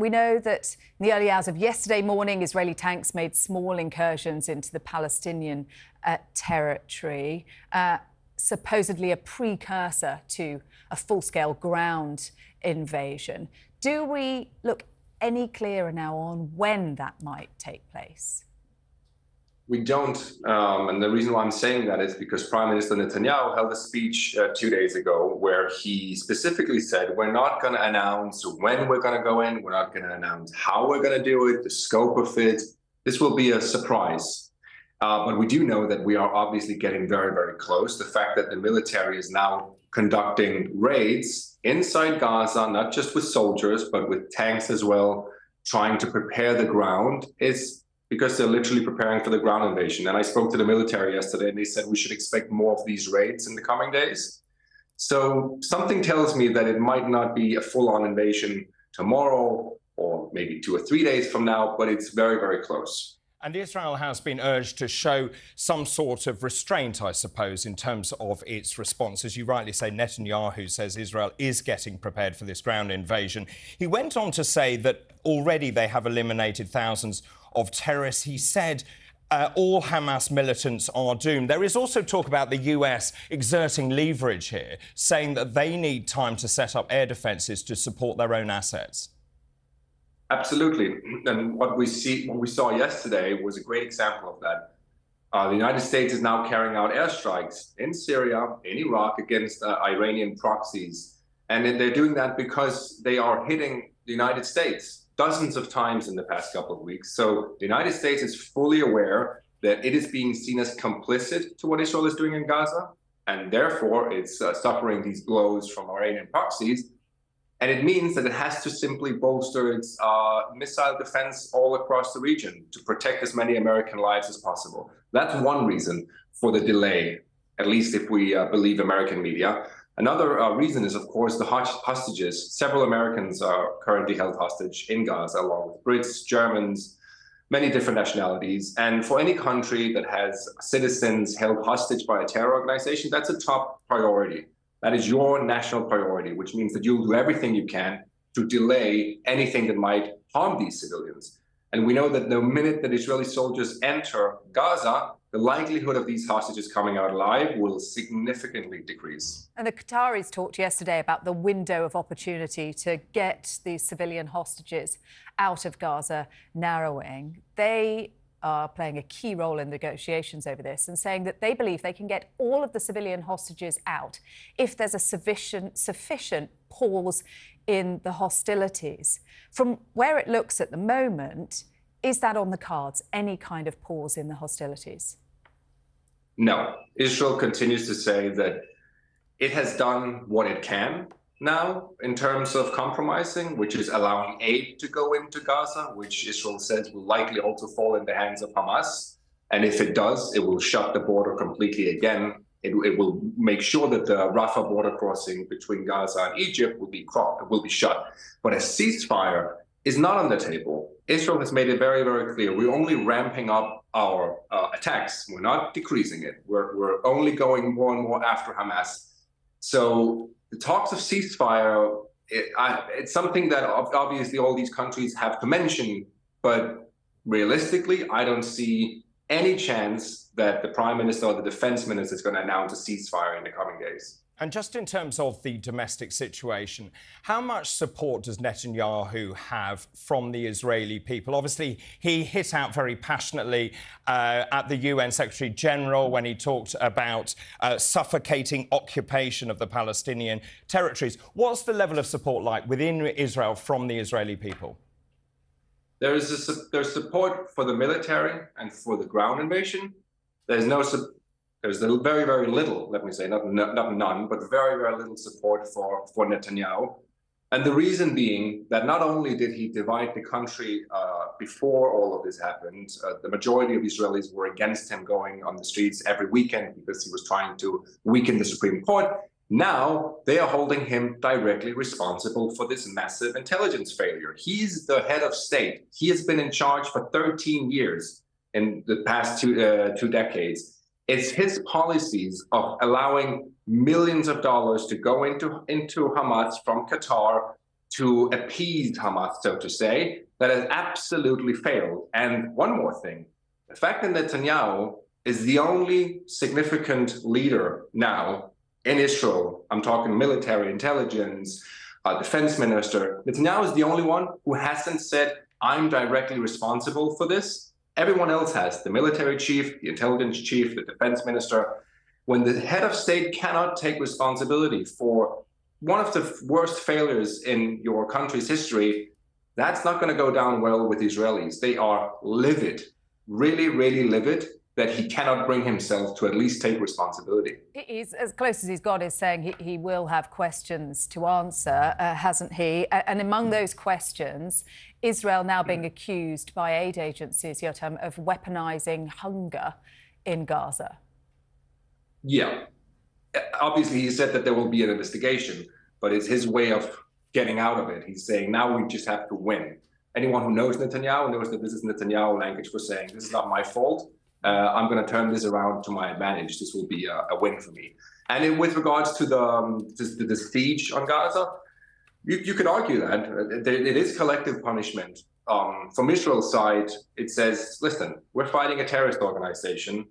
we know that in the early hours of yesterday morning, Israeli tanks made small incursions into the Palestinian territory, supposedly a precursor to a full-scale ground invasion. Do we look any clearer now on when that might take place? We don't, and the reason why I'm saying that is because Prime Minister Netanyahu held a speech 2 days ago where he specifically said, we're not going to announce when we're going to go in, we're not going to announce how we're going to do it, the scope of it. This will be a surprise. But we do know that we are obviously getting very, very close. The fact that the military is now conducting raids inside Gaza, not just with soldiers, but with tanks as well, trying to prepare the ground, is because they're literally preparing for the ground invasion. And I spoke to the military yesterday, and they said we should expect more of these raids in the coming days. So something tells me that it might not be a full-on invasion tomorrow or maybe 2 or 3 days from now, but it's very, very close. And Israel has been urged to show some sort of restraint, I suppose, in terms of its response. As you rightly say, Netanyahu says Israel is getting prepared for this ground invasion. He went on to say that already they have eliminated thousands of terrorists. He said all Hamas militants are doomed. There is also talk about the US exerting leverage here, saying that they need time to set up air defences to support their own assets. Absolutely. And what we saw yesterday was a great example of that. The United States is now carrying out airstrikes in Syria, in Iraq, against Iranian proxies. And they're doing that because they are hitting the United States dozens of times in the past couple of weeks. So the United States is fully aware that it is being seen as complicit to what Israel is doing in Gaza, and therefore it's suffering these blows from Iranian proxies. And it means that it has to simply bolster its missile defense all across the region to protect as many American lives as possible. That's one reason for the delay, at least if we believe American media. Another reason is, of course, the hostages. Several Americans are currently held hostage in Gaza, along with Brits, Germans, many different nationalities. And for any country that has citizens held hostage by a terror organization, that's a top priority. That is your national priority, which means that you'll do everything you can to delay anything that might harm these civilians. And we know that the minute that Israeli soldiers enter Gaza, the likelihood of these hostages coming out alive will significantly decrease. And the Qataris talked yesterday about the window of opportunity to get these civilian hostages out of Gaza narrowing. They are playing a key role in negotiations over this and saying that they believe they can get all of the civilian hostages out if there's a sufficient pause in the hostilities. From where it looks at the moment, is that on the cards, any kind of pause in the hostilities? No. Israel continues to say that it has done what it can now in terms of compromising, which is allowing aid to go into Gaza, which Israel says will likely also fall in the hands of Hamas. And if it does, it will shut the border completely again. It will make sure that the Rafah border crossing between Gaza and Egypt will be shut. But a ceasefire is not on the table. Israel has made it very, very clear. We're only ramping up our attacks. We're not decreasing it. We're only going more and more after Hamas. So the talks of ceasefire, it's something that obviously all these countries have to mention, but realistically, I don't see any chance that the Prime Minister or the Defense Minister is going to announce a ceasefire in the coming days. And just in terms of the domestic situation, how much support does Netanyahu have from the Israeli people? Obviously, he hit out very passionately at the UN Secretary General when he talked about suffocating occupation of the Palestinian territories. What's the level of support like within Israel from the Israeli people? There's support for the military and for the ground invasion. There's very, very little, let me say, not none, but very, very little support for Netanyahu. And the reason being that not only did he divide the country before all of this happened, the majority of Israelis were against him going on the streets every weekend because he was trying to weaken the Supreme Court. Now they are holding him directly responsible for this massive intelligence failure. He's the head of state. He has been in charge for 13 years in the past two decades. It's his policies of allowing millions of dollars to go into Hamas from Qatar to appease Hamas, so to say, that has absolutely failed. And one more thing, the fact that Netanyahu is the only significant leader now in Israel, I'm talking military intelligence, defense minister, Netanyahu is the only one who hasn't said, I'm directly responsible for this. Everyone else has, the military chief, the intelligence chief, the defense minister. When the head of state cannot take responsibility for one of the worst failures in your country's history, that's not going to go down well with Israelis. They are livid, really, really livid, that he cannot bring himself to at least take responsibility. He's as close as he's got is saying he will have questions to answer, hasn't he? And among those questions, Israel now being accused by aid agencies, Jotam, of weaponizing hunger in Gaza. Yeah. Obviously, he said that there will be an investigation, but it's his way of getting out of it. He's saying, now we just have to win. Anyone who knows Netanyahu knows that this is Netanyahu language for saying, this is not my fault. I'm going to turn this around to my advantage. This will be a win for me. And with regards to the siege on Gaza, you could argue that it is collective punishment. From Israel's side, it says, listen, we're fighting a terrorist organization.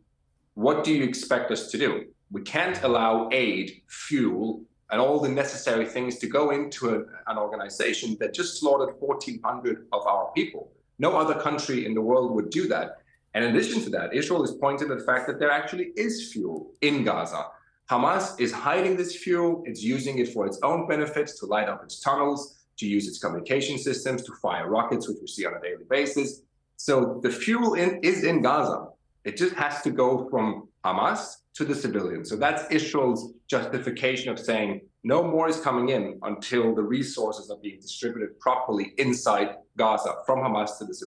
What do you expect us to do? We can't allow aid, fuel, and all the necessary things to go into an organization that just slaughtered 1,400 of our people. No other country in the world would do that. And in addition to that, Israel is pointing to the fact that there actually is fuel in Gaza. Hamas is hiding this fuel. It's using it for its own benefits, to light up its tunnels, to use its communication systems, to fire rockets, which we see on a daily basis. So the fuel is in Gaza. It just has to go from Hamas to the civilians. So that's Israel's justification of saying no more is coming in until the resources are being distributed properly inside Gaza from Hamas to the civilians.